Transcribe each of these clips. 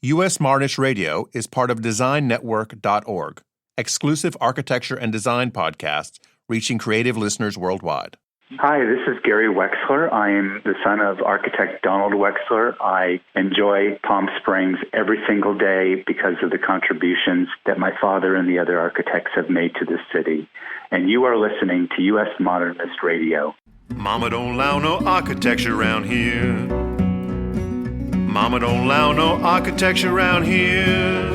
U.S. Modernist Radio is part of DesignNetwork.org, exclusive architecture and design podcasts reaching creative listeners worldwide. Hi, this is Gary Wexler. I am the son of architect Donald Wexler. I enjoy Palm Springs every single day because of the contributions that my father and the other architects have made to this city. And you are listening to U.S. Modernist Radio. Mama don't allow no architecture around here. Mama don't allow no architecture around here.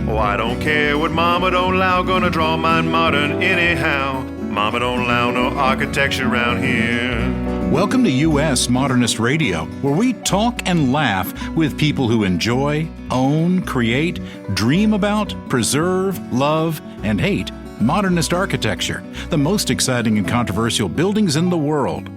Oh, I don't care what Mama don't allow, gonna draw mine modern anyhow. Mama don't allow no architecture around here. Welcome to U.S. Modernist Radio, where we talk and laugh with people who enjoy, own, create, dream about, preserve, love, and hate modernist architecture, the most exciting and controversial buildings in the world.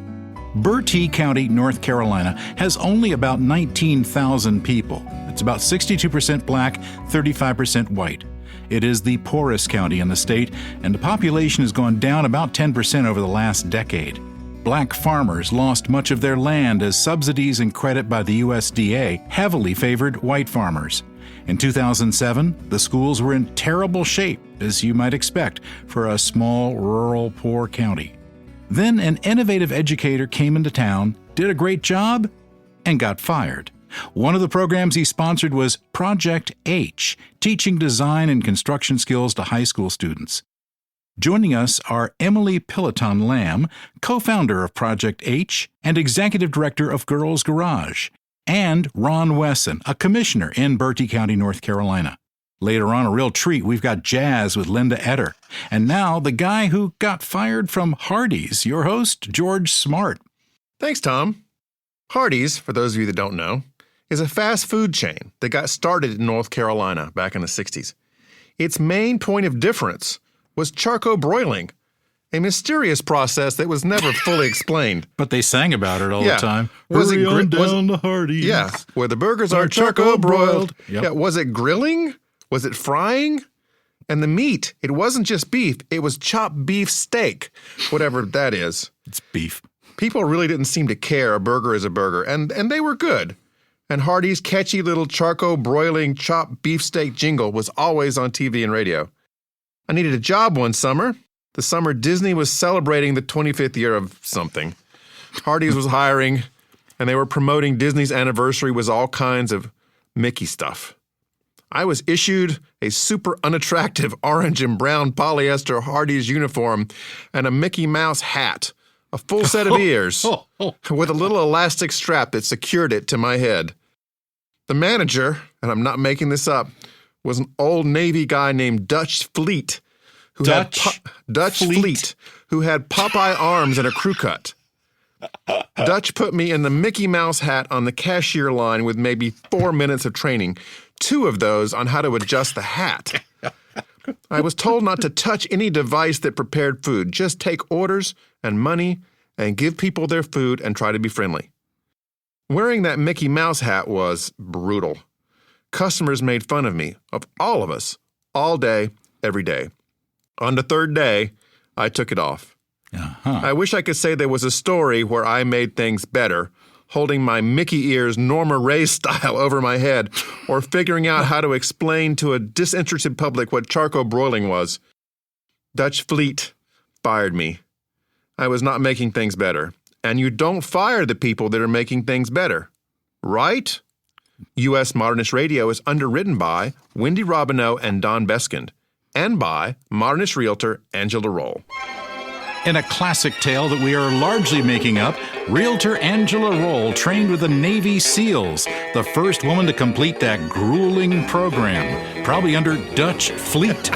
Bertie County, North Carolina, has only about 19,000 people. It's about 62% black, 35% white. It is the poorest county in the state, and the population has gone down about 10% over the last decade. Black farmers lost much of their land as subsidies and credit by the USDA heavily favored white farmers. In 2007, the schools were in terrible shape, as you might expect, for a small, rural, poor county. Then an innovative educator came into town, did a great job, and got fired. One of the programs he sponsored was Project H, teaching design and construction skills to high school students. Joining us are Emily Piloton-Lam, co-founder of Project H and executive director of Girls Garage, and Ron Wesson, a commissioner in Bertie County, North Carolina. Later on, a real treat, we've got jazz with Linda Eder. And now, the guy who got fired from Hardee's, your host, George Smart. Thanks, Tom. Hardee's, for those of you that don't know, is a fast food chain that got started in North Carolina back in the 60s. Its main point of difference was charcoal broiling, a mysterious process that was never fully explained. But they sang about it all the time. Hurry on down to Hardee's. Yeah, where the burgers are charcoal broiled. Yep. Yeah, was it grilling? Was it frying? And the meat, it wasn't just beef, it was chopped beef steak, whatever that is. It's beef. People really didn't seem to care. A burger is a burger, and they were good. And Hardee's catchy little charcoal broiling chopped beef steak jingle was always on TV and radio. I needed a job one summer. The summer Disney was celebrating the 25th year of something. Hardee's was hiring, and they were promoting Disney's anniversary with all kinds of Mickey stuff. I was issued a super unattractive orange and brown polyester Hardee's uniform and a Mickey Mouse hat, a full set of ears, with a little elastic strap that secured it to my head. The manager, and I'm not making this up, was an old Navy guy named Dutch Fleet, who had Popeye arms and a crew cut. Dutch put me in the Mickey Mouse hat on the cashier line with maybe 4 minutes of training, 2 of those on how to adjust the hat. I was told not to touch any device that prepared food, just take orders and money and give people their food and try to be friendly. Wearing that Mickey Mouse hat was brutal. Customers made fun of me, of all of us, all day, every day. On the 3rd day, I took it off. I wish I could say there was a story where I made things better, holding my Mickey ears Norma Ray style over my head, or figuring out how to explain to a disinterested public what charcoal broiling was. Dutch Fleet fired me. I was not making things better. And you don't fire the people that are making things better. Right? U.S. Modernist Radio is underwritten by Wendy Robineau and Don Beskind, and by modernist realtor Angela Roll. In a classic tale that we are largely making up, realtor Angela Roll trained with the Navy SEALs, the first woman to complete that grueling program, probably under Dutch Fleet.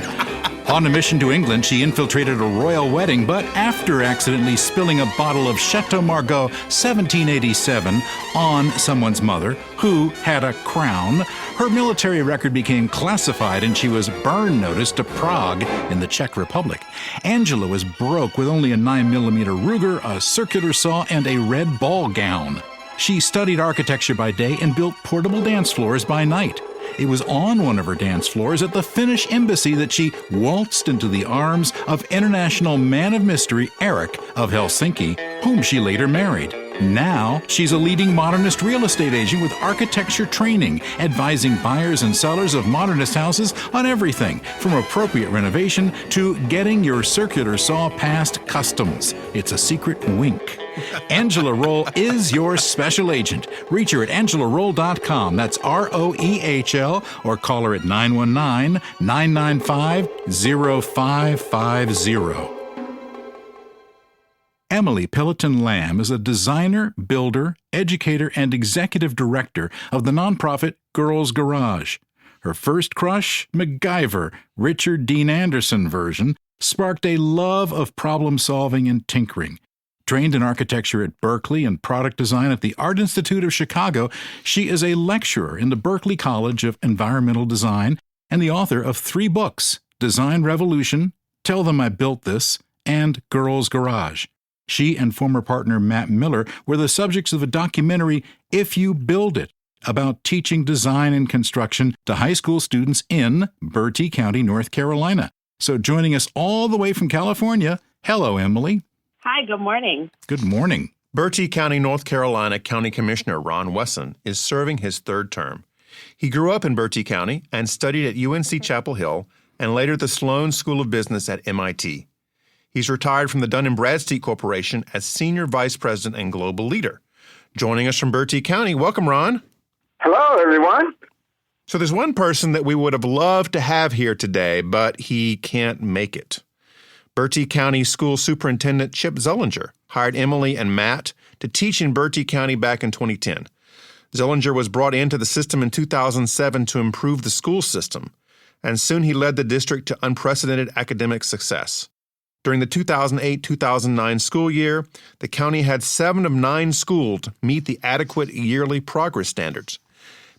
On a mission to England, she infiltrated a royal wedding, but after accidentally spilling a bottle of Chateau Margaux 1787 on someone's mother, who had a crown, her military record became classified and she was burn noticed to Prague in the Czech Republic. Angela was broke with only a 9mm Ruger, a circular saw, and a red ball gown. She studied architecture by day and built portable dance floors by night. It was on one of her dance floors at the Finnish embassy that she waltzed into the arms of international man of mystery Eric of Helsinki, whom she later married. Now, she's a leading modernist real estate agent with architecture training, advising buyers and sellers of modernist houses on everything from appropriate renovation to getting your circular saw past customs. It's a secret wink. Angela Roll is your special agent. Reach her at angelaroll.com. That's ROEHL, or call her at 919-995-0550. Emily Piloton-Lam is a designer, builder, educator, and executive director of the nonprofit Girls Garage. Her first crush, MacGyver, Richard Dean Anderson version, sparked a love of problem-solving and tinkering. Trained in architecture at Berkeley and product design at the Art Institute of Chicago, she is a lecturer in the Berkeley College of Environmental Design and the author of 3 books, Design Revolution, Tell Them I Built This, and Girls Garage. She and former partner Matt Miller were the subjects of a documentary, If You Build It, about teaching design and construction to high school students in Bertie County, North Carolina. So joining us all the way from California, hello, Emily. Hi, good morning. Good morning. Bertie County, North Carolina County Commissioner Ron Wesson is serving his 3rd term. He grew up in Bertie County and studied at UNC Chapel Hill and later the Sloan School of Business at MIT. He's retired from the Dun & Bradstreet Corporation as Senior Vice President and Global Leader. Joining us from Bertie County, welcome, Ron. Hello, everyone. So there's one person that we would have loved to have here today, but he can't make it. Bertie County School Superintendent Chip Zollinger hired Emily and Matt to teach in Bertie County back in 2010. Zollinger was brought into the system in 2007 to improve the school system, and soon he led the district to unprecedented academic success. During the 2008-2009 school year, the county had 7 of 9 schools meet the adequate yearly progress standards.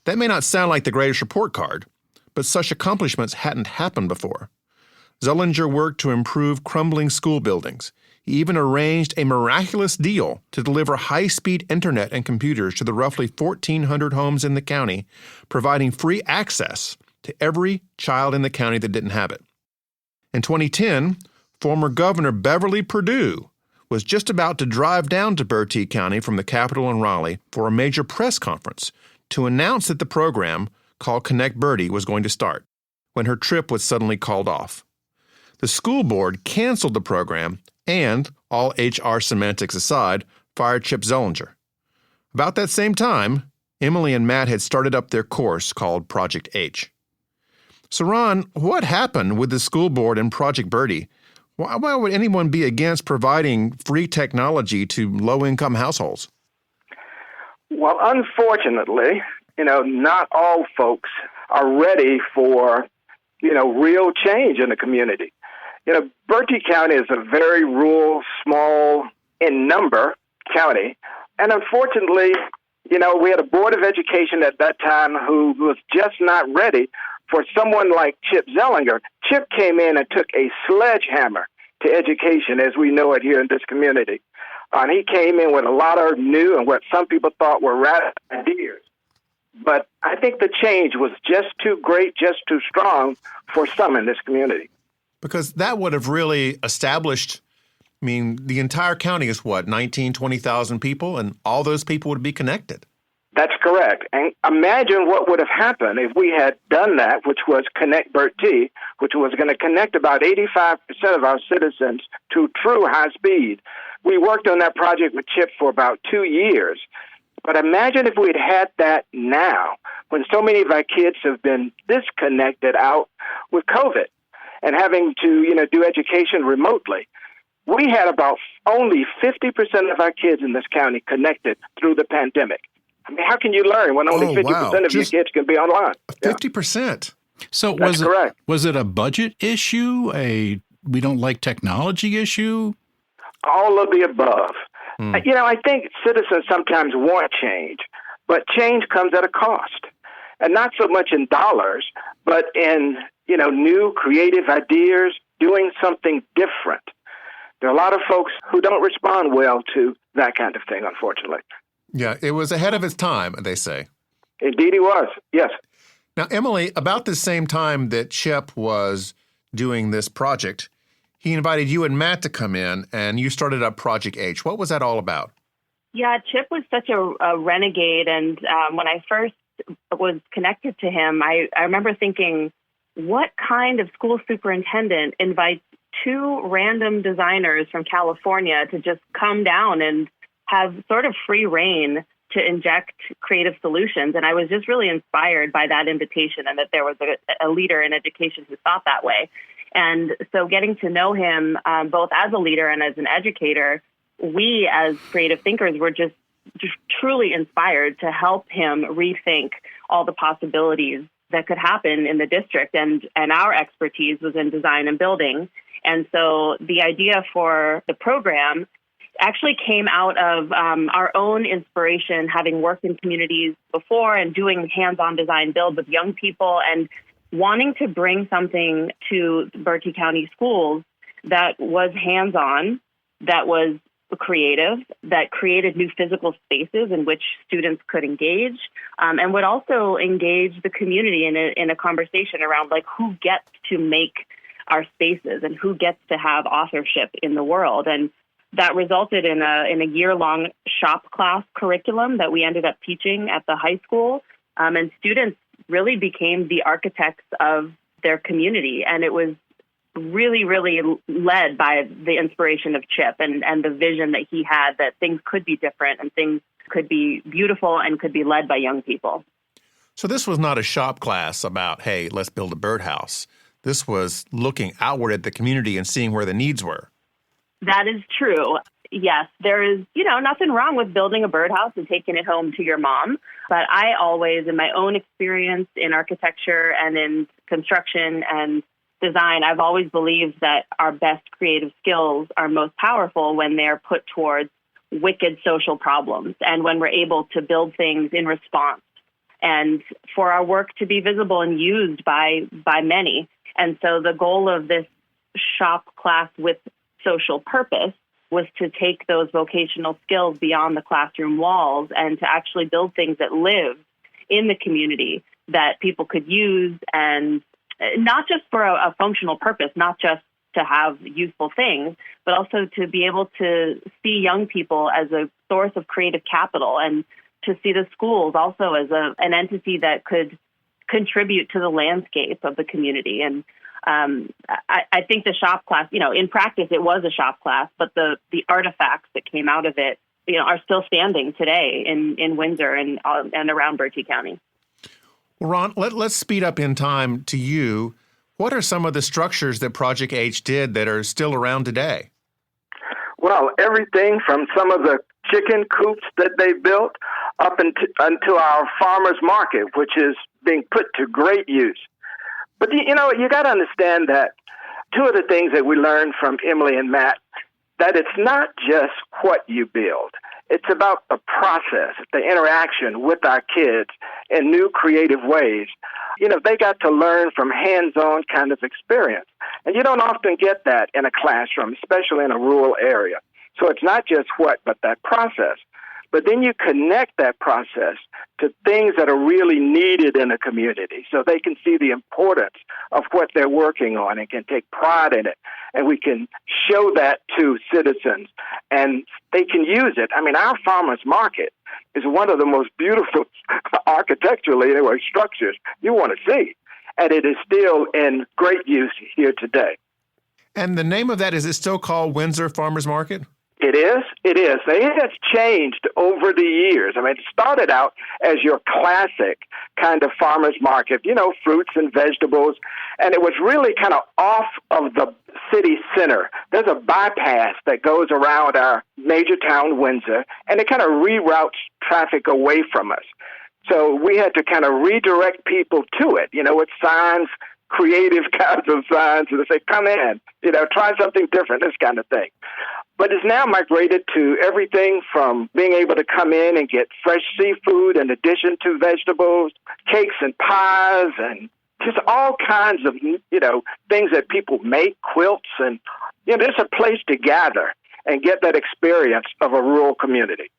That may not sound like the greatest report card, but such accomplishments hadn't happened before. Zollinger worked to improve crumbling school buildings. He even arranged a miraculous deal to deliver high-speed internet and computers to the roughly 1,400 homes in the county, providing free access to every child in the county that didn't have it. In 2010, former Governor Beverly Perdue was just about to drive down to Bertie County from the Capitol in Raleigh for a major press conference to announce that the program called Connect Bertie was going to start, when her trip was suddenly called off. The school board canceled the program and, all HR semantics aside, fired Chip Zollinger. About that same time, Emily and Matt had started up their course called Project H. So, Ron, what happened with the school board and Project Bertie? Why would anyone be against providing free technology to low-income households? Well, unfortunately, not all folks are ready for, real change in the community. Bertie County is a very rural, small in number county. And unfortunately, we had a Board of Education at that time who was just not ready for someone like Chip Zollinger. Chip came in and took a sledgehammer to education as we know it here in this community. And he came in with a lot of new and what some people thought were radical ideas. But I think the change was just too great, just too strong for some in this community. Because that would have really established, the entire county is 20,000 people, and all those people would be connected. That's correct. And imagine what would have happened if we had done that, which was Connect Bertie, which was going to connect about 85% of our citizens to true high speed. We worked on that project with Chip for about 2 years. But imagine if we'd had that now, when so many of our kids have been disconnected out with COVID and having to, do education remotely. We had about only 50% of our kids in this county connected through the pandemic. How can you learn when only 50% of your kids can be online? 50%. So was it a budget issue, a we don't like technology issue? All of the above. I think citizens sometimes want change, but change comes at a cost. And not so much in dollars, but in, new creative ideas, doing something different. There are a lot of folks who don't respond well to that kind of thing, unfortunately. Yeah, it was ahead of its time, they say. Indeed he was, yes. Now, Emily, about the same time that Chip was doing this project, he invited you and Matt to come in, and you started up Project H. What was that all about? Yeah, Chip was such a renegade. And when I first was connected to him, I remember thinking, what kind of school superintendent invites two random designers from California to just come down and have sort of free reign to inject creative solutions? And I was just really inspired by that invitation and that there was a leader in education who thought that way. And so getting to know him both as a leader and as an educator, we as creative thinkers were just truly inspired to help him rethink all the possibilities that could happen in the district. And our expertise was in design and building. And so the idea for the program actually came out of our own inspiration, having worked in communities before and doing hands-on design build with young people and wanting to bring something to Bertie County schools that was hands-on, that was creative, that created new physical spaces in which students could engage, and would also engage the community in a conversation around like who gets to make our spaces and who gets to have authorship in the world. And that resulted in a year-long shop class curriculum that we ended up teaching at the high school. And students really became the architects of their community. And it was really, really led by the inspiration of Chip and the vision that he had that things could be different and things could be beautiful and could be led by young people. So this was not a shop class about, hey, let's build a birdhouse. This was looking outward at the community and seeing where the needs were. That is true. Yes, there is, nothing wrong with building a birdhouse and taking it home to your mom. But I always, in my own experience in architecture and in construction and design, I've always believed that our best creative skills are most powerful when they're put towards wicked social problems and when we're able to build things in response and for our work to be visible and used by many. And so the goal of this shop class with social purpose was to take those vocational skills beyond the classroom walls and to actually build things that live in the community that people could use, and not just for a functional purpose, not just to have useful things, but also to be able to see young people as a source of creative capital and to see the schools also as an entity that could contribute to the landscape of the community. And I think the shop class, in practice, it was a shop class, but the artifacts that came out of it, are still standing today in Windsor and around Bertie County. Well, Ron, let's speed up in time to you. What are some of the structures that Project H did that are still around today? Well, everything from some of the chicken coops that they built up until our farmers market, which is being put to great use. But, you got to understand that two of the things that we learned from Emily and Matt, that it's not just what you build. It's about the process, the interaction with our kids in new creative ways. They got to learn from hands-on kind of experience. And you don't often get that in a classroom, especially in a rural area. So it's not just what, but that process. But then you connect that process to things that are really needed in a community so they can see the importance of what they're working on and can take pride in it. And we can show that to citizens and they can use it. I mean, our farmers market is one of the most beautiful architecturally structures you want to see. And it is still in great use here today. And the name of that, is it still called Windsor Farmers Market? It is. It has changed over the years. I mean, it started out as your classic kind of farmer's market, fruits and vegetables. And it was really kind of off of the city center. There's a bypass that goes around our major town, Windsor, and it kind of reroutes traffic away from us. So we had to kind of redirect people to it, with signs, creative kinds of signs, and they say, come in, try something different, this kind of thing. But it's now migrated to everything from being able to come in and get fresh seafood in addition to vegetables, cakes and pies, and just all kinds of, things that people make, quilts, and, there's a place to gather and get that experience of a rural community.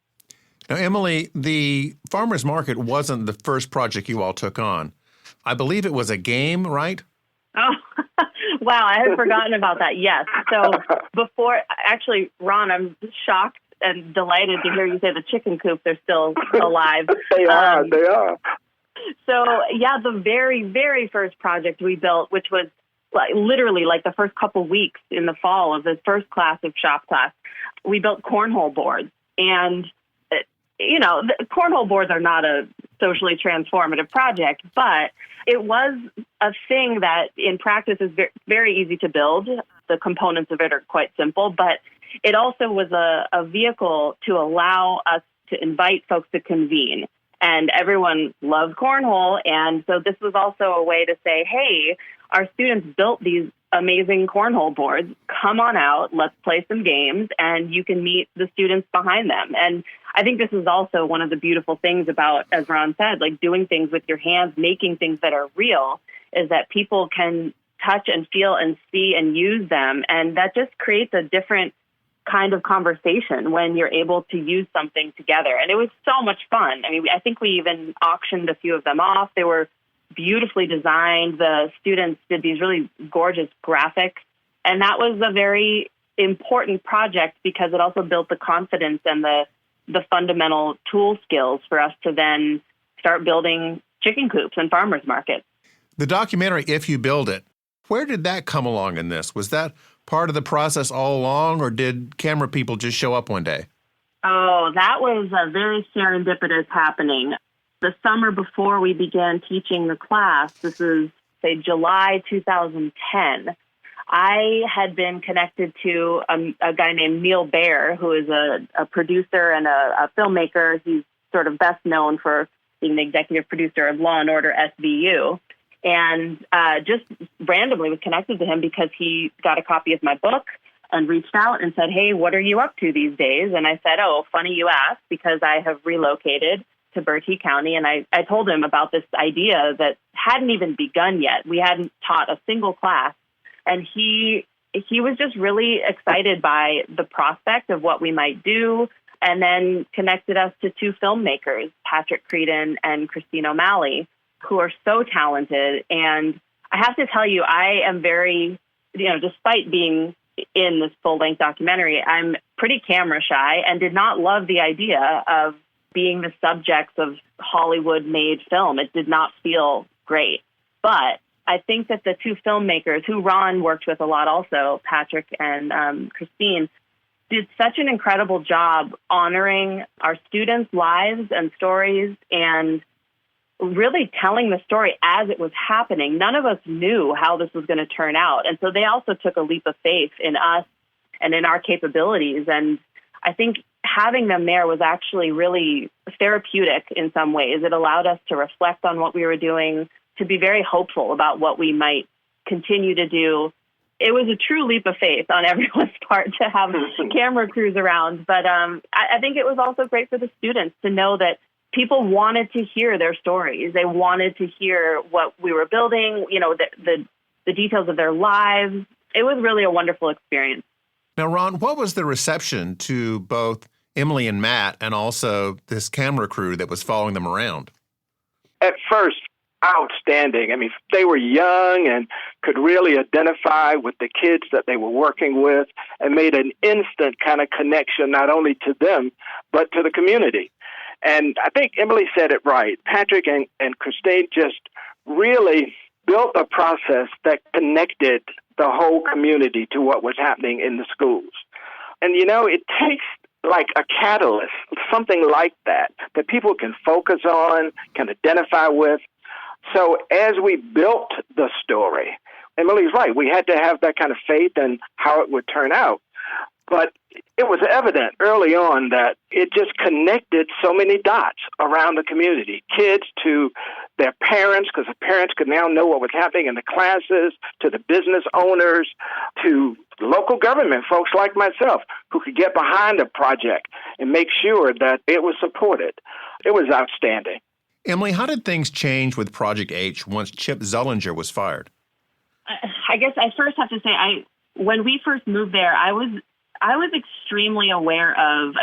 Now, Emily, the farmers market wasn't the first project you all took on. I believe it was a game, right? Oh, wow. I had forgotten about that. Yes. So before, actually, Ron, I'm shocked and delighted to hear you say the chicken coops are still alive. They are. So, yeah, the very, very first project we built, which was literally like the first couple weeks in the fall of the first class of shop class, we built cornhole boards. And, the cornhole boards are not a socially transformative project, but it was a thing that in practice is very easy to build. The components of it are quite simple, but it also was a vehicle to allow us to invite folks to convene. And everyone loved cornhole. And so this was also a way to say, hey, our students built these amazing cornhole boards. Come on out, let's play some games, and you can meet the students behind them. And I think this is also one of the beautiful things about, as Ron said, like doing things with your hands, making things that are real, is that people can touch and feel and see and use them. And that just creates a different kind of conversation when you're able to use something together. And it was so much fun. I mean, I think we even auctioned a few of them off. They were beautifully designed. The students did these really gorgeous graphics. And that was a very important project because it also built the confidence and the fundamental tool skills for us to then start building chicken coops and farmers markets. The documentary, If You Build It, where did that come along in this? Was that part of the process all along, or did camera people just show up one day? Oh, that was a very serendipitous happening. The summer before we began teaching the class, this is, say, July 2010, I had been connected to a guy named Neil Baer, who is a producer and a filmmaker. He's sort of best known for being the executive producer of Law & Order SVU. And just randomly was connected to him because he got a copy of my book and reached out and said, hey, what are you up to these days? And I said, oh, funny you ask, because I have relocated to Bertie County. And I told him about this idea that hadn't even begun yet. We hadn't taught a single class. And he was just really excited by the prospect of what we might do, and then connected us to two filmmakers, Patrick Creedon and Christine O'Malley, who are so talented. And I have to tell you, I am very, despite being in this full-length documentary, I'm pretty camera shy and did not love the idea of being the subjects of Hollywood-made film. It did not feel great. But I think that the two filmmakers, who Ron worked with a lot also, Patrick and Christine, did such an incredible job honoring our students' lives and stories and really telling the story as it was happening. None of us knew how this was going to turn out. And so they also took a leap of faith in us and in our capabilities. And I think having them there was actually really therapeutic in some ways. It allowed us to reflect on what we were doing, to be very hopeful about what we might continue to do. It was a true leap of faith on everyone's part to have camera crews around. But I think it was also great for the students to know that people wanted to hear their stories. They wanted to hear what we were building, the details of their lives. It was really a wonderful experience. Now, Ron, what was the reception to both Emily and Matt and also this camera crew that was following them around? At first, outstanding. I mean, they were young and could really identify with the kids that they were working with and made an instant kind of connection, not only to them, but to the community. And I think Emily said it right. Patrick and Christine just really built a process that connected the whole community to what was happening in the schools. And, it takes like a catalyst, something like that people can focus on, can identify with. So as we built the story, Emily's right, we had to have that kind of faith in how it would turn out. But it was evident early on that it just connected so many dots around the community, kids to their parents, because the parents could now know what was happening in the classes, to the business owners, to local government folks like myself who could get behind a project and make sure that it was supported. It was outstanding. Emily, how did things change with Project H once Chip Zollinger was fired? I guess I first have to say, when we first moved there, I was extremely aware of,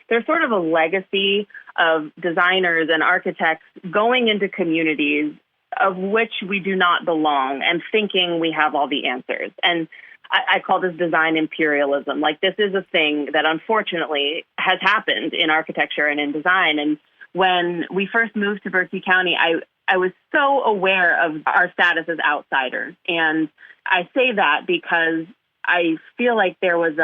there's sort of a legacy of designers and architects going into communities of which we do not belong and thinking we have all the answers. And I call this design imperialism. Like, this is a thing that unfortunately has happened in architecture and in design. And when we first moved to Bertie County, I was so aware of our status as outsiders. And I say that because I feel like there was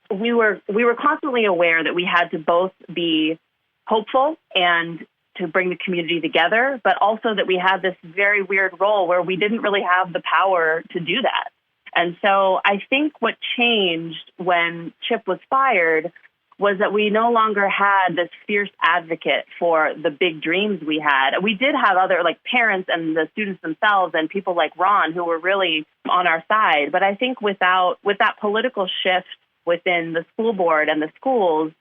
we were constantly aware that we had to both be hopeful and to bring the community together, but also that we had this very weird role where we didn't really have the power to do that. And so I think what changed when Chip was fired was that we no longer had this fierce advocate for the big dreams we had. We did have other, like, parents and the students themselves and people like Ron who were really on our side. But I think with that political shift within the school board and the schools,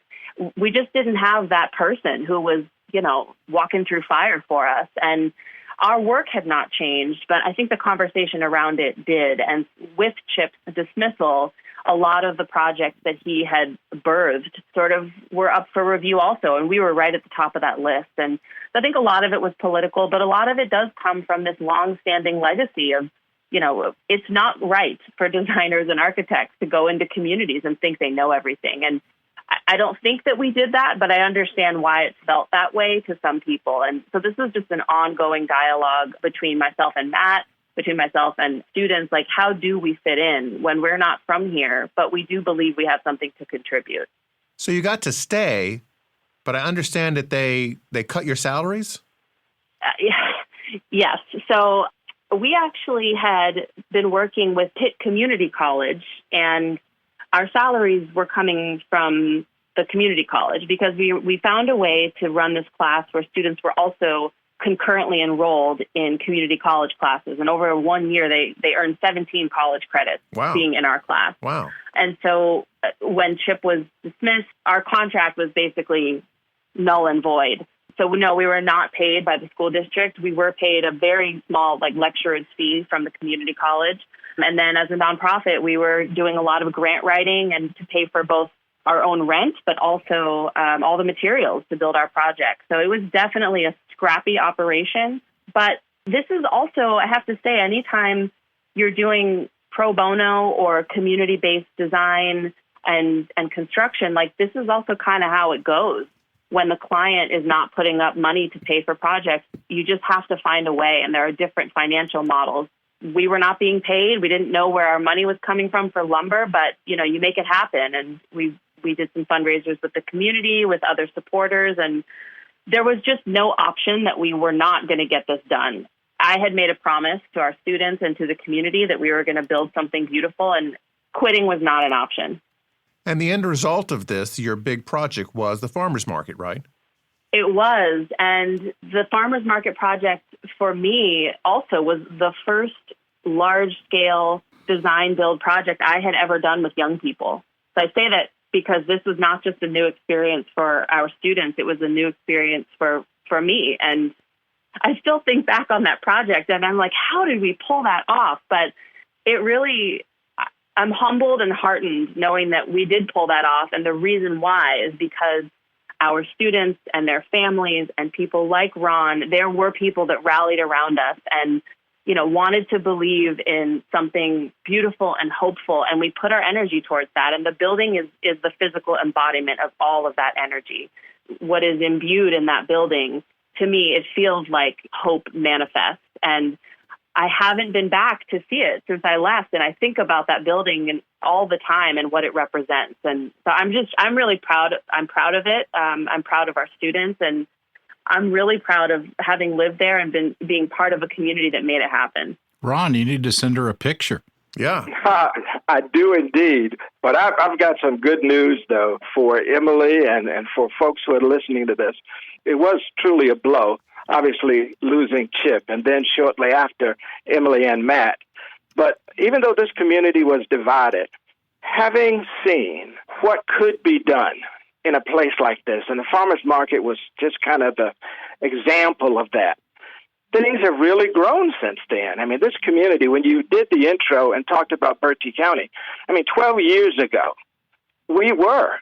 we just didn't have that person who was, walking through fire for us. And our work had not changed, but I think the conversation around it did. And with Chip's dismissal, a lot of the projects that he had birthed sort of were up for review also, and we were right at the top of that list. And I think a lot of it was political, but a lot of it does come from this long-standing legacy of, it's not right for designers and architects to go into communities and think they know everything. And I don't think that we did that, but I understand why it felt that way to some people. And so this is just an ongoing dialogue between myself and Matt, between myself and students, like, how do we fit in when we're not from here, but we do believe we have something to contribute. So you got to stay, but I understand that they cut your salaries? Yes. So we actually had been working with Pitt Community College, and our salaries were coming from the community college because we found a way to run this class where students were also concurrently enrolled in community college classes. And over 1 year, they earned 17 college credits being in our class. Wow. And so when Chip was dismissed, our contract was basically null and void. So no, we were not paid by the school district. We were paid a very small, lecturer's fee from the community college. And then as a nonprofit, we were doing a lot of grant writing and to pay for both our own rent, but also all the materials to build our project. So it was definitely a scrappy operation. But this is also, I have to say, anytime you're doing pro bono or community-based design and construction, this is also kind of how it goes. When the client is not putting up money to pay for projects, you just have to find a way, and there are different financial models. We were not being paid. We didn't know where our money was coming from for lumber, but, you make it happen. And we did some fundraisers with the community, with other supporters, and there was just no option that we were not going to get this done. I had made a promise to our students and to the community that we were going to build something beautiful, and quitting was not an option. And the end result of this, your big project, was the farmers market, right? It was. And the farmers market project for me also was the first large-scale design build project I had ever done with young people. So I say that because this was not just a new experience for our students, it was a new experience for me. And I still think back on that project and I'm like, how did we pull that off? But it really, I'm humbled and heartened knowing that we did pull that off. And the reason why is because our students and their families and people like Ron, there were people that rallied around us and, wanted to believe in something beautiful and hopeful. And we put our energy towards that. And the building is the physical embodiment of all of that energy. What is imbued in that building, to me, it feels like hope manifests. And I haven't been back to see it since I left. And I think about that building and all the time and what it represents. And so I'm really proud. I'm proud of it. I'm proud of our students. And I'm really proud of having lived there and being part of a community that made it happen. Ron, you need to send her a picture. Yeah. I do indeed. But I've got some good news, though, for Emily and for folks who are listening to this. It was truly a blow, obviously losing Chip, and then shortly after, Emily and Matt. But even though this community was divided, having seen what could be done in a place like this, and the farmers market was just kind of the example of that, things have really grown since then. I mean, this community, when you did the intro and talked about Bertie County, 12 years ago, we were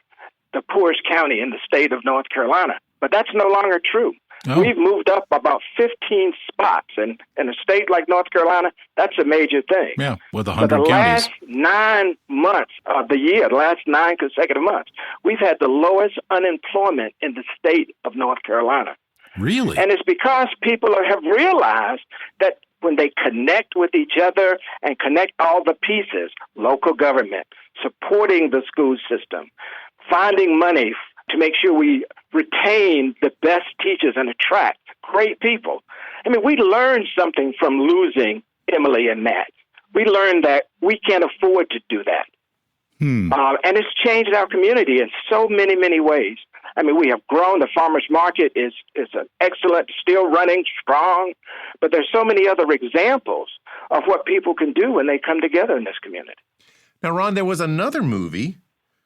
the poorest county in the state of North Carolina. But that's no longer true. Oh. We've moved up about 15 spots. And in a state like North Carolina, that's a major thing. Yeah, with For 100 the counties. last 9 months of the year, the last 9 consecutive months, we've had the lowest unemployment in the state of North Carolina. Really? And it's because people have realized that when they connect with each other and connect all the pieces, local government, supporting the school system, finding money to make sure we retain the best teachers and attract great people. I mean, we learned something from losing Emily and Matt. We learned that we can't afford to do that. And it's changed our community in so many, many ways. I mean, we have grown. The farmers market is an excellent, still running strong. But there's so many other examples of what people can do when they come together in this community. Now, Ron, there was another movie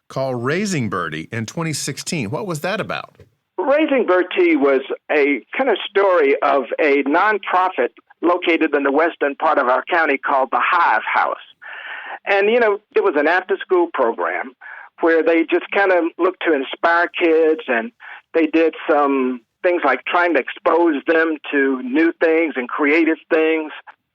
called Raising Bertie in 2016. What was that about? Raising Bertie was a kind of story of a nonprofit located in the western part of our county called the Hive House. And, you know, it was an after-school program where they just kind of looked to inspire kids, and they did some things like trying to expose them to new things and creative things.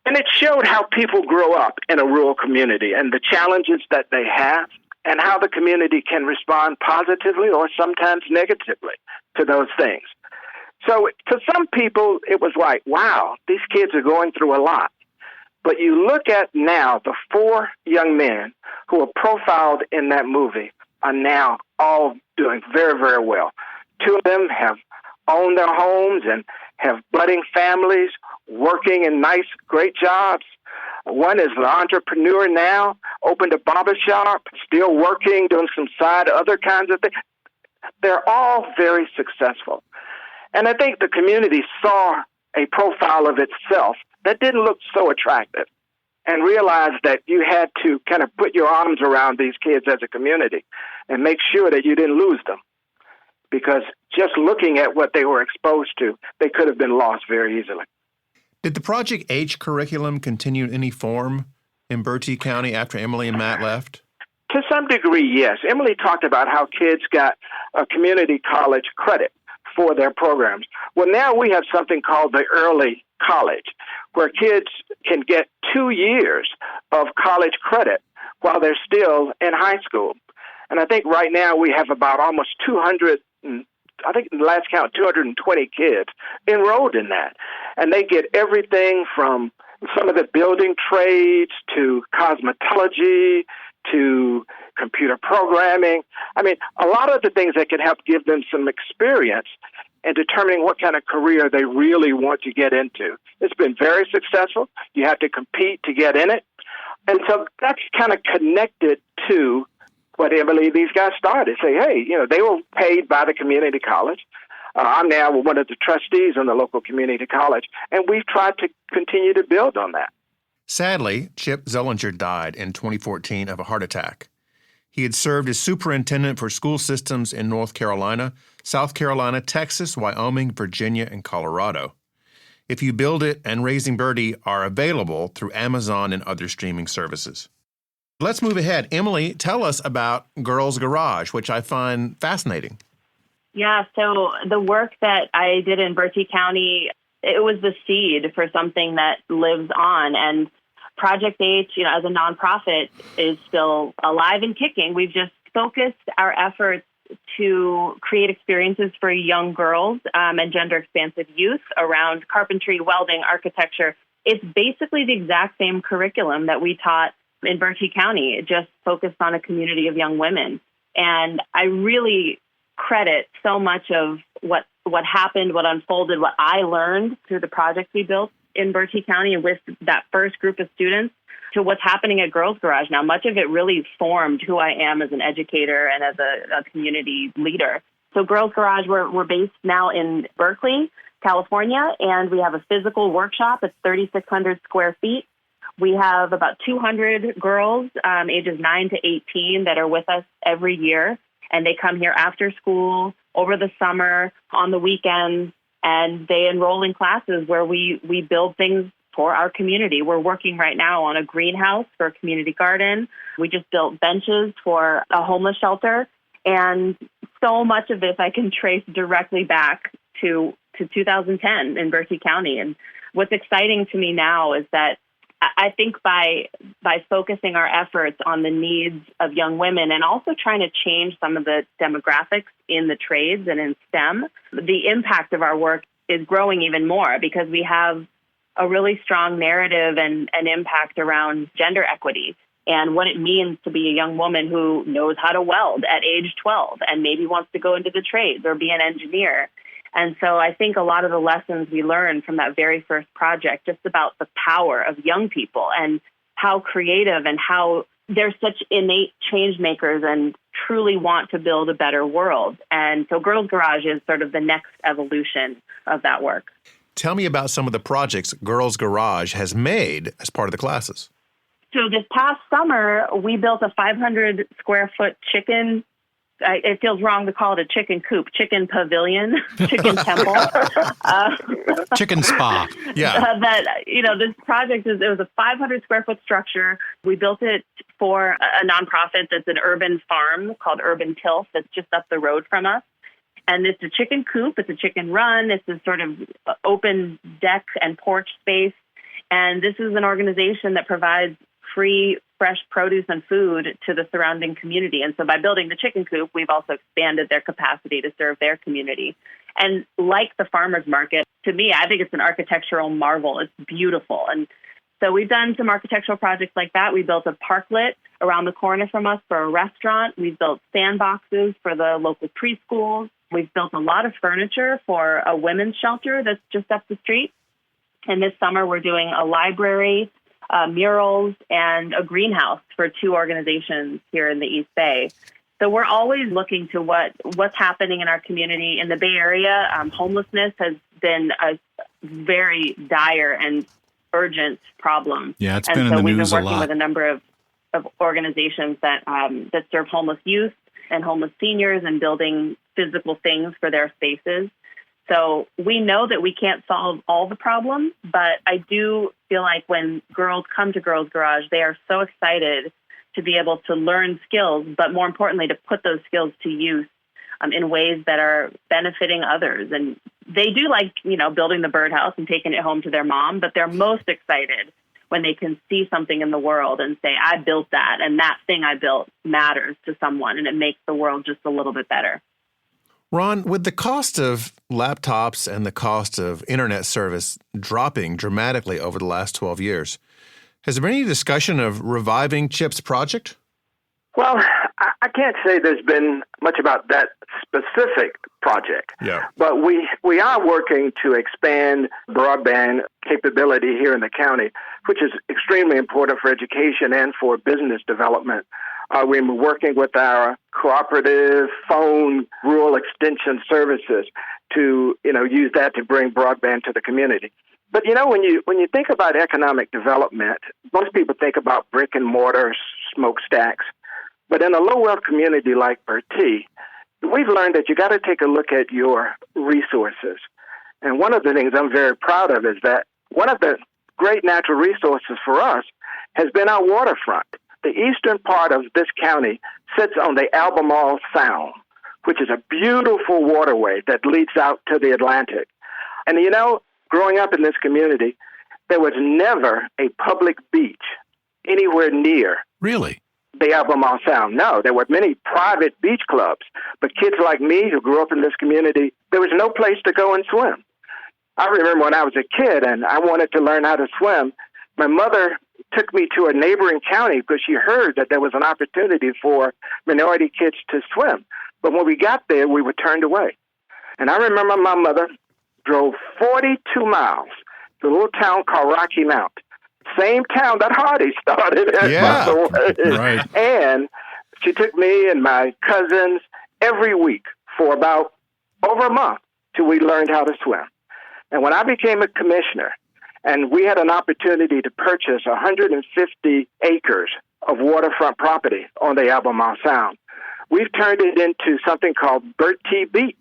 And it showed how people grow up in a rural community and the challenges that they have and how the community can respond positively or sometimes negatively to those things. So to some people, it was like, wow, these kids are going through a lot. But you look at now, the 4 young men who are profiled in that movie are now all doing very, very well. 2 of them have owned their homes and have budding families, working in nice, great jobs. One is an entrepreneur now, opened a barbershop, still working, doing some other kinds of things. They're all very successful. And I think the community saw a profile of itself that didn't look so attractive and realized that you had to kind of put your arms around these kids as a community and make sure that you didn't lose them. Because just looking at what they were exposed to, they could have been lost very easily. Did the Project H curriculum continue in any form in Bertie County after Emily and Matt left? To some degree, yes. Emily talked about how kids got a community college credit for their programs. Well, now we have something called the early college, where kids can get 2 years of college credit while they're still in high school. And I think right now we have about almost 200, I think in the last count, 220 kids enrolled in that. And they get everything from some of the building trades to cosmetology to computer programming. I mean, a lot of the things that can help give them some experience in determining what kind of career they really want to get into. It's been very successful. You have to compete to get in it. And so that's kind of connected to what Emily, these guys started. Say, hey, you know, they were paid by the community college. I'm now one of the trustees in the local community college, and we've tried to continue to build on that. Sadly, Chip Zollinger died in 2014 of a heart attack. He had served as superintendent for school systems in North Carolina, South Carolina, Texas, Wyoming, Virginia, and Colorado. If You Build It and Raising Bertie are available through Amazon and other streaming services. Let's move ahead. Emily, tell us about Girls Garage, which I find fascinating. Yeah, so the work that I did in Bertie County, it was the seed for something that lives on. And Project H, you know, as a nonprofit, is still alive and kicking. We've just focused our efforts to create experiences for young girls and gender-expansive youth around carpentry, welding, architecture. It's basically the exact same curriculum that we taught in Bertie County. It just focused on a community of young women. And I really credit so much of what happened, what unfolded, what I learned through the projects we built in Bertie County and with that first group of students to what's happening at Girls Garage now. Much of it really formed who I am as an educator and as a community leader. So Girls Garage, we're based now in Berkeley, California, and we have a physical workshop. It's 3,600 square feet. We have about 200 girls ages 9 to 18 that are with us every year, and they come here after school, over the summer, on the weekends, and they enroll in classes where we build things for our community. We're working right now on a greenhouse for a community garden. We just built benches for a homeless shelter. And so much of this I can trace directly back to to 2010 in Bertie County. And what's exciting to me now is that I think by focusing our efforts on the needs of young women and also trying to change some of the demographics in the trades and in STEM, the impact of our work is growing even more because we have a really strong narrative and impact around gender equity and what it means to be a young woman who knows how to weld at age 12 and maybe wants to go into the trades or be an engineer. And so I think a lot of the lessons we learned from that very first project, just about the power of young people and how creative and how they're such innate change makers and truly want to build a better world. And so Girls Garage is sort of the next evolution of that work. Tell me about some of the projects Girls Garage has made as part of the classes. So this past summer, we built a 500 square foot chicken. It feels wrong to call it a chicken coop, chicken pavilion, chicken temple. Chicken spa. Yeah. This project it was a 500 square foot structure. We built it for a nonprofit that's an urban farm called Urban Tilth that's just up the road from us. And it's a chicken coop. It's a chicken run. It's a sort of open deck and porch space. And this is an organization that provides free fresh produce and food to the surrounding community. And so by building the chicken coop, we've also expanded their capacity to serve their community. And like the farmers market, to me, I think it's an architectural marvel. It's beautiful. And so we've done some architectural projects like that. We built a parklet around the corner from us for a restaurant. We've built sandboxes for the local preschools. We've built a lot of furniture for a women's shelter that's just up the street. And this summer, we're doing a library, murals, and a greenhouse for 2 organizations here in the East Bay. So we're always looking to what's happening in our community. In the Bay Area, homelessness has been a very dire and urgent problem. Yeah, it's been in the news a lot. And so we've been working with a number of organizations that serve homeless youth and homeless seniors and building physical things for their spaces. So we know that we can't solve all the problems, but I do feel like when girls come to Girls Garage, they are so excited to be able to learn skills, but more importantly, to put those skills to use in ways that are benefiting others. And they do like, building the birdhouse and taking it home to their mom, but they're most excited when they can see something in the world and say, I built that, and that thing I built matters to someone, and it makes the world just a little bit better. Ron, with the cost of laptops and the cost of internet service dropping dramatically over the last 12 years, has there been any discussion of reviving CHIP's project? Well, I can't say there's been much about that specific project. Yeah. But we are working to expand broadband capability here in the county, which is extremely important for education and for business development. We're working with our cooperative phone rural extension services to, use that to bring broadband to the community. But, when you think about economic development, most people think about brick and mortar smokestacks. But in a low-wealth community like Bertie, we've learned that you got to take a look at your resources. And one of the things I'm very proud of is that one of the great natural resources for us has been our waterfront. The eastern part of this county sits on the Albemarle Sound, which is a beautiful waterway that leads out to the Atlantic. And, growing up in this community, there was never a public beach anywhere near Really? the Albemarle Sound. No, there were many private beach clubs, but kids like me who grew up in this community, there was no place to go and swim. I remember when I was a kid and I wanted to learn how to swim, my mother took me to a neighboring county because she heard that there was an opportunity for minority kids to swim. But when we got there, we were turned away. And I remember my mother drove 42 miles to a little town called Rocky Mount, same town that Hardy started. Yeah, by the way. Right. And she took me and my cousins every week for about over a month till we learned how to swim. And when I became a commissioner, and we had an opportunity to purchase 150 acres of waterfront property on the Albemarle Sound, we've turned it into something called Bertie Beach.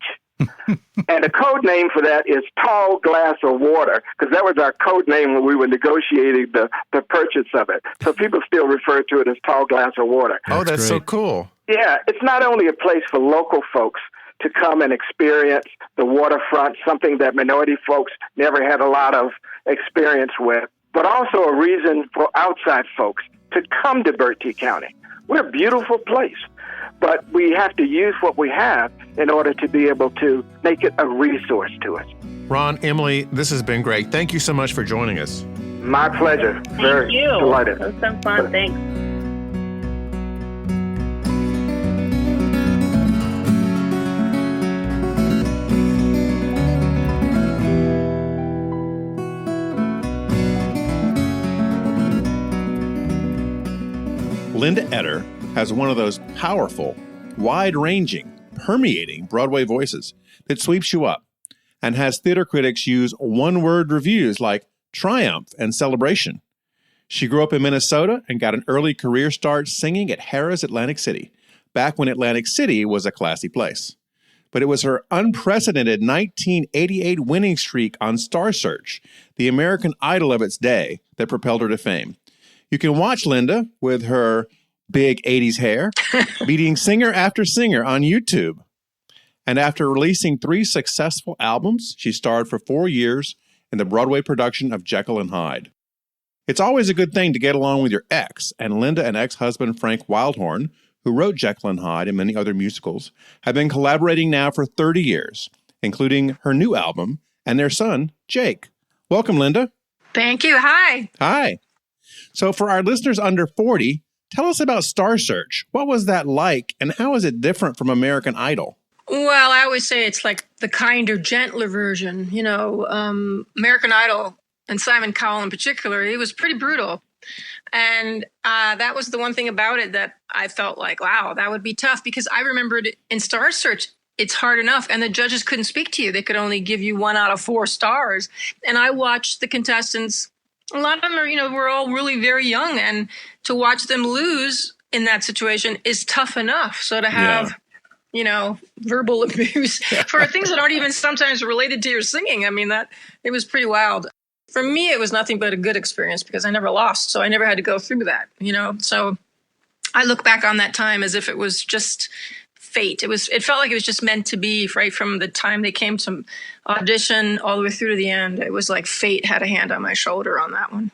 And the code name for that is Tall Glass of Water, because that was our code name when we were negotiating the purchase of it. So people still refer to it as Tall Glass of Water. That's so great. cool. Yeah, it's not only a place for local folks to come and experience the waterfront, something that minority folks never had a lot of experience with, but also a reason for outside folks to come to Bertie County. We're a beautiful place, but we have to use what we have in order to be able to make it a resource to us. Ron, Emily, this has been great. Thank you so much for joining us. My pleasure. Thank you. Delighted. It was some fun. Thanks. Linda Eder has one of those powerful, wide-ranging, permeating Broadway voices that sweeps you up and has theater critics use one-word reviews like triumph and celebration. She grew up in Minnesota and got an early career start singing at Harrah's Atlantic City, back when Atlantic City was a classy place. But it was her unprecedented 1988 winning streak on Star Search, the American Idol of its day, that propelled her to fame. You can watch Linda with her big 80s hair beating singer after singer on YouTube. And after releasing 3 successful albums, she starred for 4 years in the Broadway production of Jekyll and Hyde. It's always a good thing to get along with your ex, and Linda and ex-husband Frank Wildhorn, who wrote Jekyll and Hyde and many other musicals, have been collaborating now for 30 years, including her new album and their son, Jake. Welcome, Linda. Thank you. Hi. Hi. So for our listeners under 40, tell us about Star Search. What was that like, and how is it different from American Idol? Well, I always say it's like the kinder, gentler version. You know, American Idol and Simon Cowell in particular, it was pretty brutal. And that was the one thing about it that I felt like, wow, that would be tough, because I remembered in Star Search, it's hard enough. And the judges couldn't speak to you. They could only give you 1 out of 4 stars. And I watched the contestants. A lot of them are, we're all really very young. And to watch them lose in that situation is tough enough. So to have, verbal abuse for things that aren't even sometimes related to your singing, I mean, that it was pretty wild. For me, it was nothing but a good experience because I never lost. So I never had to go through that, So I look back on that time as if it was just fate. It felt like it was just meant to be, right from the time they came to audition all the way through to the end. It was like fate had a hand on my shoulder on that one.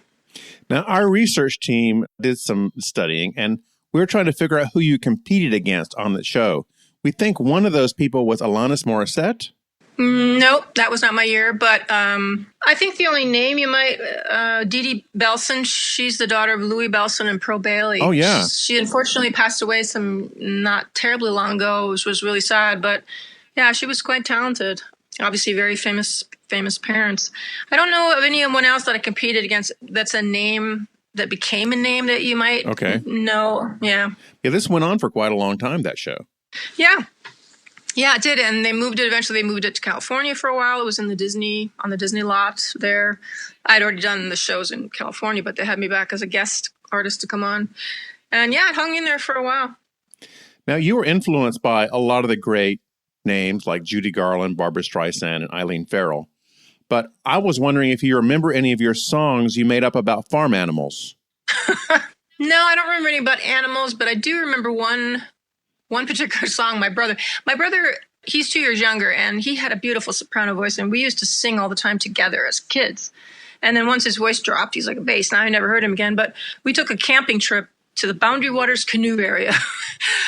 Now, our research team did some studying, and we were trying to figure out who you competed against on the show. We think one of those people was Alanis Morissette. Nope, that was not my year. But I think the only name you might, Dee Dee Belson, she's the daughter of Louis Belson and Pearl Bailey. Oh, yeah. She unfortunately passed away not terribly long ago, which was really sad. But yeah, she was quite talented. Obviously, very famous parents. I don't know of anyone else that I competed against that's a name that became a name that you might know. Yeah. Yeah, this went on for quite a long time, that show. Yeah. Yeah, it did. And eventually they moved it to California for a while. It was on the Disney lot there. I'd already done the shows in California, but they had me back as a guest artist to come on. And yeah, it hung in there for a while. Now, you were influenced by a lot of the great names like Judy Garland, Barbra Streisand, and Eileen Farrell. But I was wondering if you remember any of your songs you made up about farm animals. No, I don't remember any about animals, but I do remember one particular song. My brother, he's 2 years younger, and he had a beautiful soprano voice, and we used to sing all the time together as kids. And then once his voice dropped, he's like a bass. Now I never heard him again, but we took a camping trip to the Boundary Waters canoe area.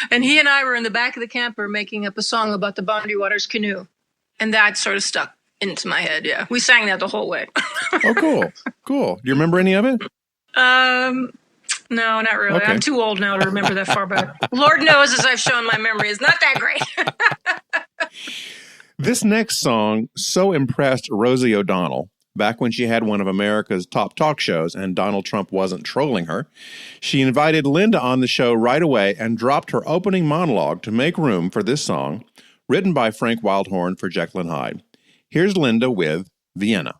And he and I were in the back of the camper making up a song about the Boundary Waters canoe. And that sort of stuck into my head, yeah. We sang that the whole way. Oh, cool. Cool. Do you remember any of it? No, not really. Okay. I'm too old now to remember that far back. Lord knows, as I've shown, my memory is not that great. This next song so impressed Rosie O'Donnell back when she had one of America's top talk shows and Donald Trump wasn't trolling her. She invited Linda on the show right away and dropped her opening monologue to make room for this song, written by Frank Wildhorn for Jekyll and Hyde. Here's Linda with Vienna.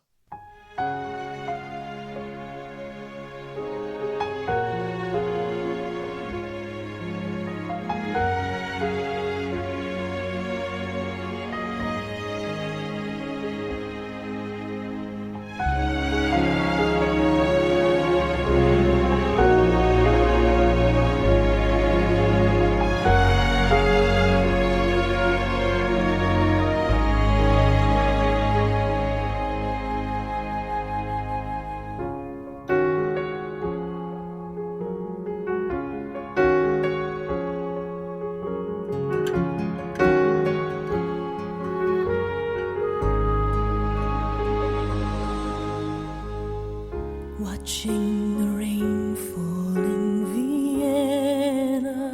watching the rain fall in Vienna,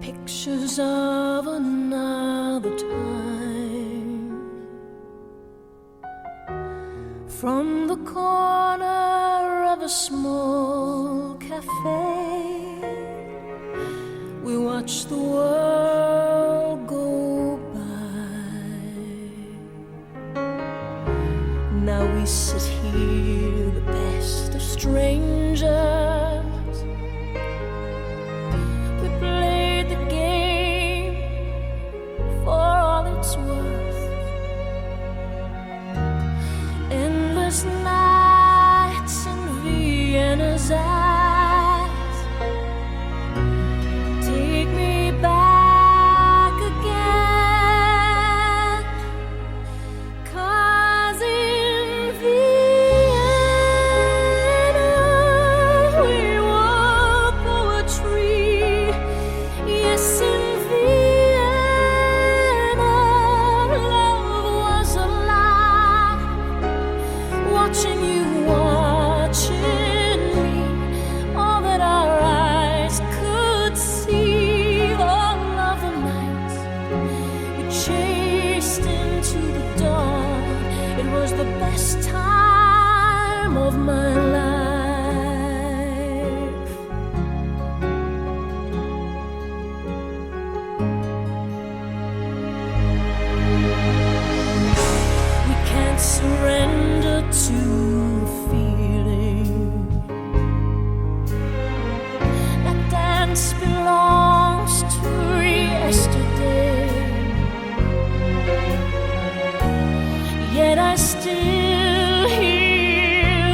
pictures of another time. From the corner of a small cafe, we watch the world go by. Now we sit here, the best of strangers. We played the game for all it's worth. Endless nights in Vienna's eyes take me back again. 'Cause in Vienna we wrote poetry. Yes, in Vienna love was alive. Watching you, watching me, all that our eyes could see. All of the nights we chased into the dawn. It was the best time of my life. We can't surrender to feeling. That dance belongs to yesterday. Yet I still hear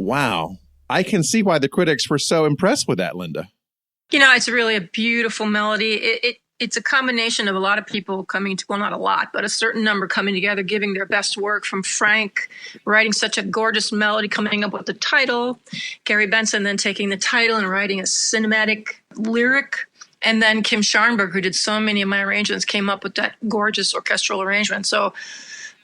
Wow. I can see why the critics were so impressed with that, Linda. It's really a beautiful melody. It's a combination of a lot of people coming to, well, not a lot, but a certain number coming together, giving their best work, from Frank writing such a gorgeous melody, coming up with the title, Gary Benson then taking the title and writing a cinematic lyric, and then Kim Scharnberg, who did so many of my arrangements, came up with that gorgeous orchestral arrangement. So,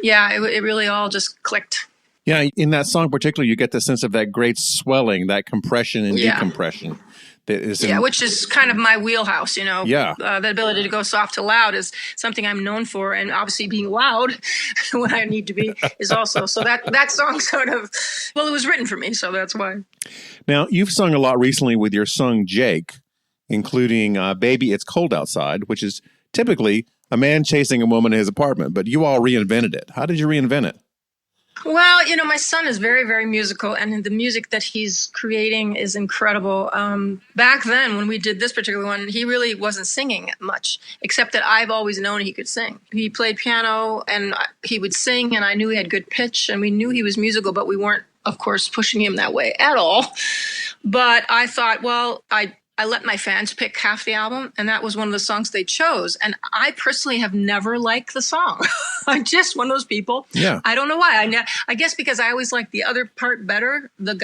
yeah, it really all just clicked. Yeah, in that song particularly, you get the sense of that great swelling, that compression and decompression. That is which is kind of my wheelhouse, Yeah. The ability to go soft to loud is something I'm known for. And obviously being loud when I need to be is also. So that song sort of, well, it was written for me, so that's why. Now, you've sung a lot recently with your son, Jake, including Baby, It's Cold Outside, which is typically a man chasing a woman in his apartment, but you all reinvented it. How did you reinvent it? Well, my son is very, very musical, and the music that he's creating is incredible. Back then, when we did this particular one, he really wasn't singing much, except that I've always known he could sing. He played piano, and he would sing, and I knew he had good pitch, and we knew he was musical, but we weren't, of course, pushing him that way at all. But I thought, well, I let my fans pick half the album, and that was one of the songs they chose. And I personally have never liked the song. I'm just one of those people. Yeah. I don't know why. I guess because I always liked the other part better, the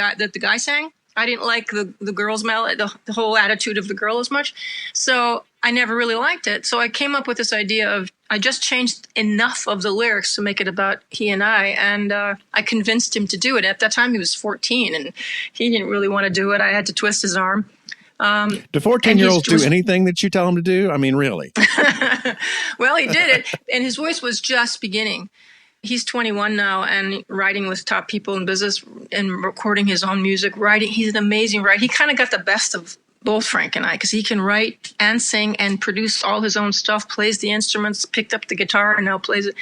guy sang. I didn't like the girl's melody, the whole attitude of the girl as much. So I never really liked it. So I came up with this idea of, I just changed enough of the lyrics to make it about he and I convinced him to do it. At that time, he was 14, and he didn't really want to do it. I had to twist his arm. Do 14-year-olds do anything that you tell them to do? I mean, really? Well, he did it, and his voice was just beginning. He's 21 now and writing with top people in business and recording his own music. He's an amazing writer. He kind of got the best of both Frank and I, because he can write and sing and produce all his own stuff, plays the instruments, picked up the guitar, and now plays it.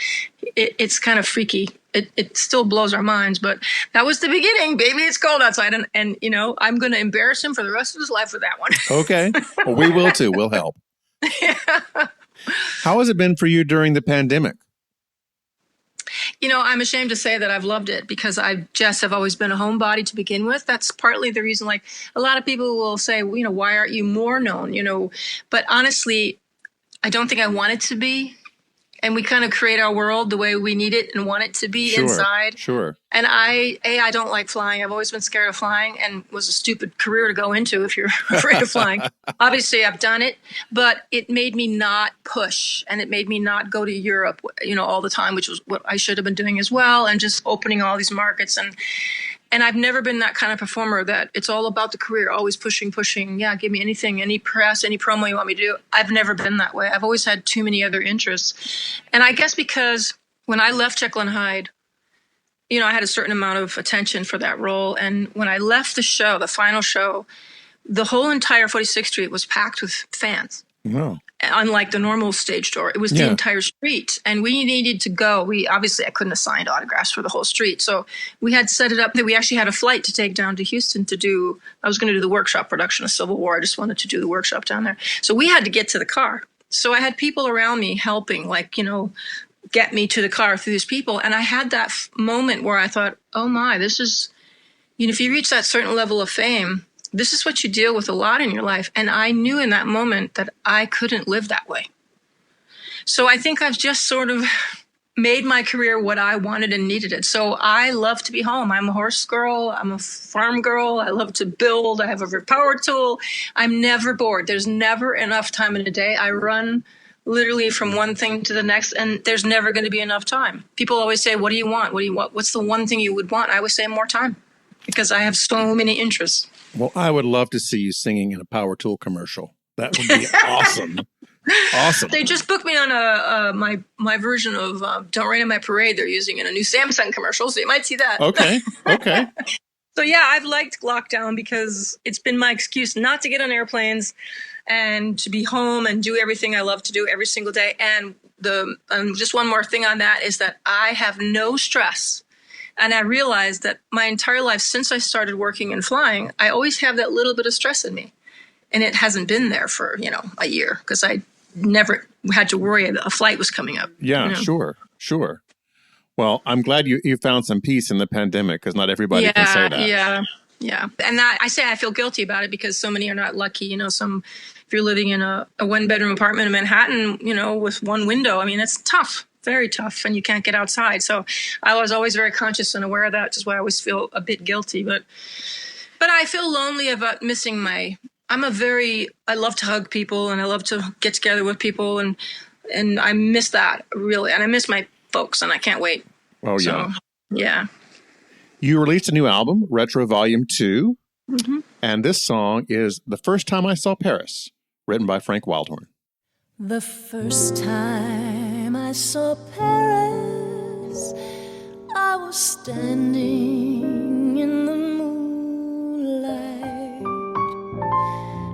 It's kind of freaky. It still blows our minds, but that was the beginning. Baby, It's Cold Outside. And I'm going to embarrass him for the rest of his life with that one. Okay. Well, we will too. We'll help. Yeah. How has it been for you during the pandemic? I'm ashamed to say that I've loved it, because I just have always been a homebody to begin with. That's partly the reason, like a lot of people will say, why aren't you more known? But honestly, I don't think I want it to be. And we kind of create our world the way we need it and want it to be inside. Sure. And I don't like flying. I've always been scared of flying, and was a stupid career to go into if you're afraid of flying. Obviously, I've done it, but it made me not push, and it made me not go to Europe, all the time, which was what I should have been doing as well, and just opening all these markets. And I've never been that kind of performer that it's all about the career, always pushing. Yeah, give me anything, any press, any promo you want me to do. I've never been that way. I've always had too many other interests. And I guess because when I left Jekyll and Hyde, I had a certain amount of attention for that role. And when I left the show, the final show, the whole entire 46th Street was packed with fans. Wow. Unlike the normal stage door, it was the entire street, and we needed to go. I couldn't have signed autographs for the whole street, so we had set it up that we actually had a flight to take down to Houston to do. I was going to do the workshop production of Civil War. I just wanted to do the workshop down there, so we had to get to the car. So I had people around me helping, get me to the car through these people, and I had that moment where I thought, oh my, this is, if you reach that certain level of fame, this is what you deal with a lot in your life. And I knew in that moment that I couldn't live that way. So I think I've just sort of made my career what I wanted and needed it. So I love to be home. I'm a horse girl. I'm a farm girl. I love to build. I have a power tool. I'm never bored. There's never enough time in a day. I run literally from one thing to the next, and there's never going to be enough time. People always say, what do you want? What do you want? What's the one thing you would want? I would say more time, because I have so many interests. Well, I would love to see you singing in a power tool commercial. That would be awesome. Awesome. They just booked me on my version of Don't Rain on My Parade. They're using in a new Samsung commercial, so you might see that. Okay. So yeah, I've liked lockdown because it's been my excuse not to get on airplanes and to be home and do everything I love to do every single day. And just one more thing on that is that I have no stress. And I realized that my entire life, since I started working and flying, I always have that little bit of stress in me. And it hasn't been there for, a year, because I never had to worry that a flight was coming up. Yeah, sure. Well, I'm glad you found some peace in the pandemic, because not everybody can say that. Yeah. And that, I say I feel guilty about it because so many are not lucky. You know, if you're living in a one-bedroom apartment in Manhattan, you know, with one window, I mean, it's tough, very tough, and you can't get outside. So I was always very conscious and aware of that, which is why I always feel a bit guilty. But I feel lonely about missing I love to hug people and I love to get together with people, and I miss that really. And I miss my folks, and I can't wait. Oh, yeah. So, yeah. You released a new album, Retro Volume 2, Mm-hmm. and this song is The First Time I Saw Paris, written by Frank Wildhorn. The first time I saw Paris, I was standing in the moonlight.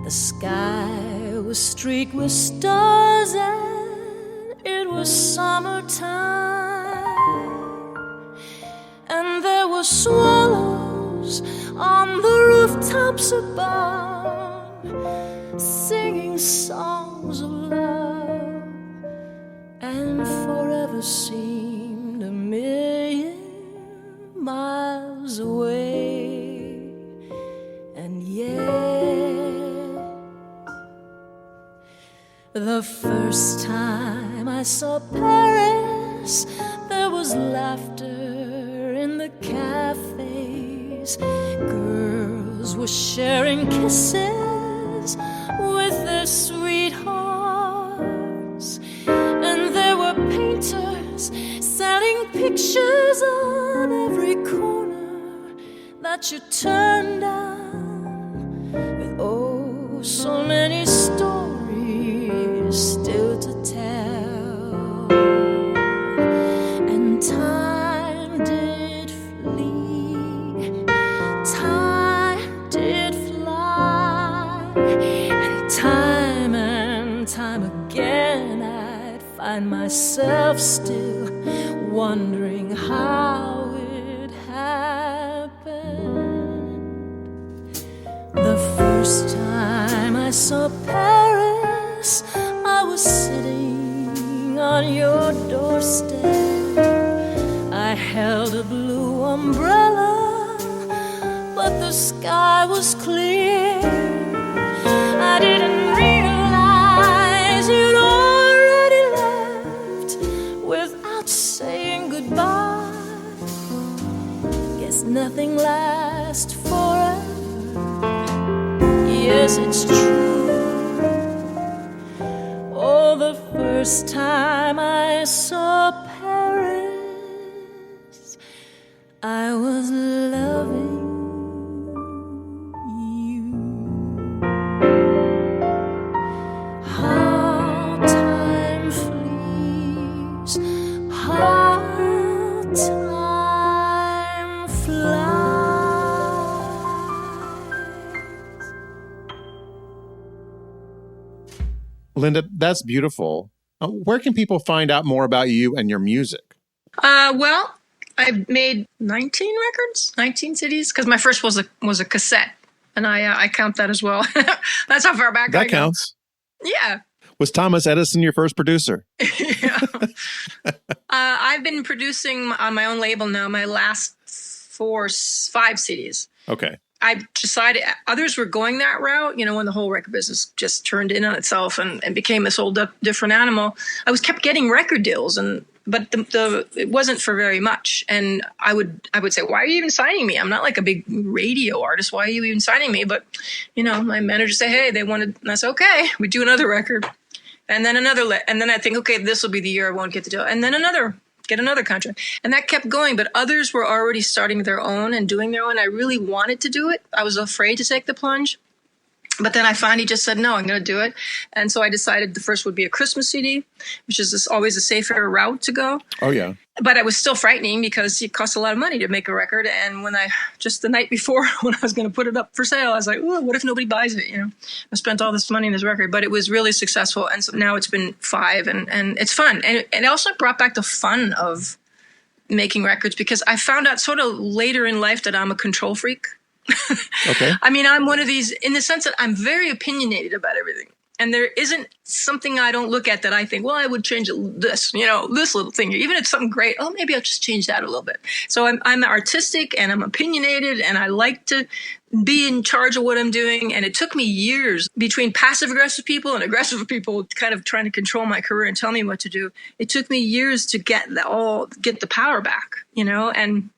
The sky was streaked with stars and it was summertime. And there were swallows on the rooftops above, singing songs of love, and forever seemed a million miles away. And yet, the first time I saw Paris, there was laughter in the cafes. Girls were sharing kisses with their sweethearts, and there were painters selling pictures on every corner that you turned down, with oh so many stories still to tell. And time did flee, time did fly, and time again I'd find myself still wondering how it happened. The first time I saw Paris, I was sitting on your doorstep. I held a blue umbrella, but the sky was clear. I didn't realize you'd already left without saying goodbye. Guess nothing lasts forever. Yes, it's true. Oh, the first time I saw Paris, I was loving you. How time flees, how time flies. Linda, that's beautiful. Where can people find out more about you and your music? Well, I've made 19 records, 19 CDs, because my first was a cassette, and I count that as well. That's how far back I That go. counts. Yeah. Was Thomas Edison your first producer? Yeah. I've been producing on my own label now, my last 5 CDs. Okay. I decided others were going that route, you know, when the whole record business just turned in on itself and became this whole different animal. I kept getting record deals, but it wasn't for very much. And I would say, why are you even signing me? I'm not like a big radio artist. Why are you even signing me? But, you know, my manager say, hey, they wanted, and I said, okay, we do another record. And then and then I think, okay, this will be the year I won't get the deal. And then get another contract. And that kept going. But others were already starting their own and doing their own. I really wanted to do it. I was afraid to take the plunge. But then I finally just said, no, I'm going to do it. And so I decided the first would be a Christmas CD, which is always a safer route to go. Oh, yeah. But it was still frightening because it costs a lot of money to make a record. And when just the night before when I was going to put it up for sale, I was like, oh, what if nobody buys it? You know, I spent all this money on this record, but it was really successful. And so now it's been 5 and it's fun. And it also brought back the fun of making records because I found out sort of later in life that I'm a control freak. Okay. I mean, I'm one of these in the sense that I'm very opinionated about everything. And there isn't something I don't look at that I think, well, I would change this, this little thing. Even if it's something great, oh, maybe I'll just change that a little bit. So I'm artistic and I'm opinionated and I like to be in charge of what I'm doing. And it took me years between passive aggressive people and aggressive people kind of trying to control my career and tell me what to do. It took me years to get the power back, and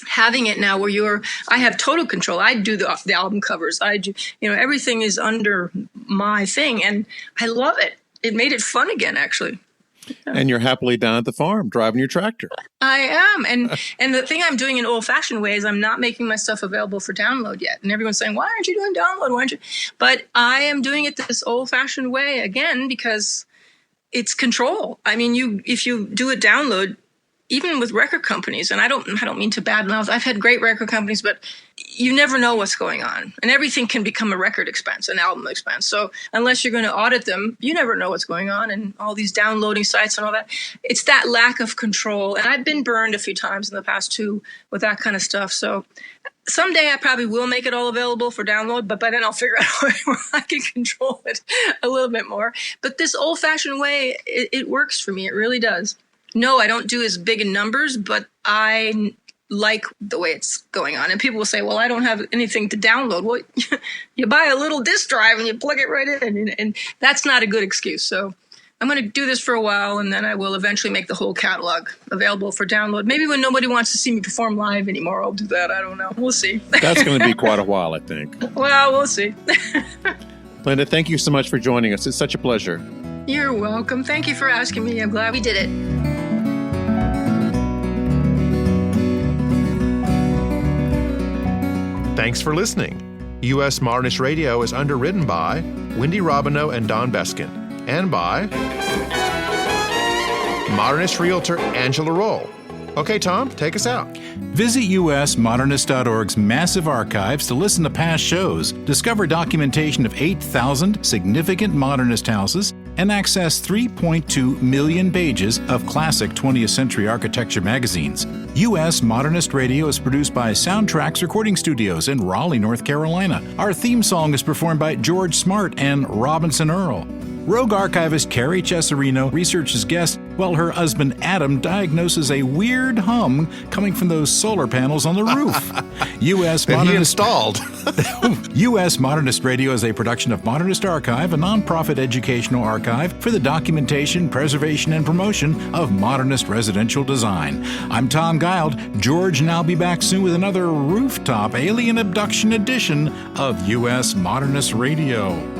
having it now where I have total control. I do the album covers. I do, everything is under my thing and I love it. It made it fun again, actually. Yeah. And you're happily down at the farm driving your tractor. I am. And the thing I'm doing in old-fashioned way is I'm not making my stuff available for download yet. And everyone's saying, why aren't you doing download? Why aren't you? But I am doing it this old-fashioned way again because it's control. I mean, if you do a download, even with record companies, and I don't mean to badmouth, I've had great record companies, but you never know what's going on. And everything can become a record expense, an album expense. So unless you're going to audit them, you never know what's going on, and all these downloading sites and all that. It's that lack of control. And I've been burned a few times in the past too with that kind of stuff. So someday I probably will make it all available for download, but by then I'll figure out where I can control it a little bit more. But this old-fashioned way, it works for me. It really does. No, I don't do as big in numbers, but I like the way it's going on. And people will say, well, I don't have anything to download. Well, you buy a little disk drive and you plug it right in. And that's not a good excuse. So I'm going to do this for a while, and then I will eventually make the whole catalog available for download. Maybe when nobody wants to see me perform live anymore, I'll do that. I don't know. We'll see. That's going to be quite a while, I think. Well, we'll see. Linda, thank you so much for joining us. It's such a pleasure. You're welcome. Thank you for asking me. I'm glad we did it. Thanks for listening. U.S. Modernist Radio is underwritten by Wendy Robineau and Don Beskin, and by Modernist realtor Angela Roll. Okay, Tom, take us out. Visit usmodernist.org's massive archives to listen to past shows, discover documentation of 8,000 significant modernist houses, and access 3.2 million pages of classic 20th century architecture magazines. U.S. Modernist Radio is produced by Soundtracks Recording Studios in Raleigh, North Carolina. Our theme song is performed by George Smart and Robinson Earl. Rogue archivist Carrie Cesarino researches guests while her husband Adam diagnoses a weird hum coming from those solar panels on the roof. U.S. Modernist installed. U.S. Modernist Radio is a production of Modernist Archive, a nonprofit educational archive for the documentation, preservation, and promotion of modernist residential design. I'm Tom Guild. George and I'll be back soon with another rooftop alien abduction edition of U.S. Modernist Radio.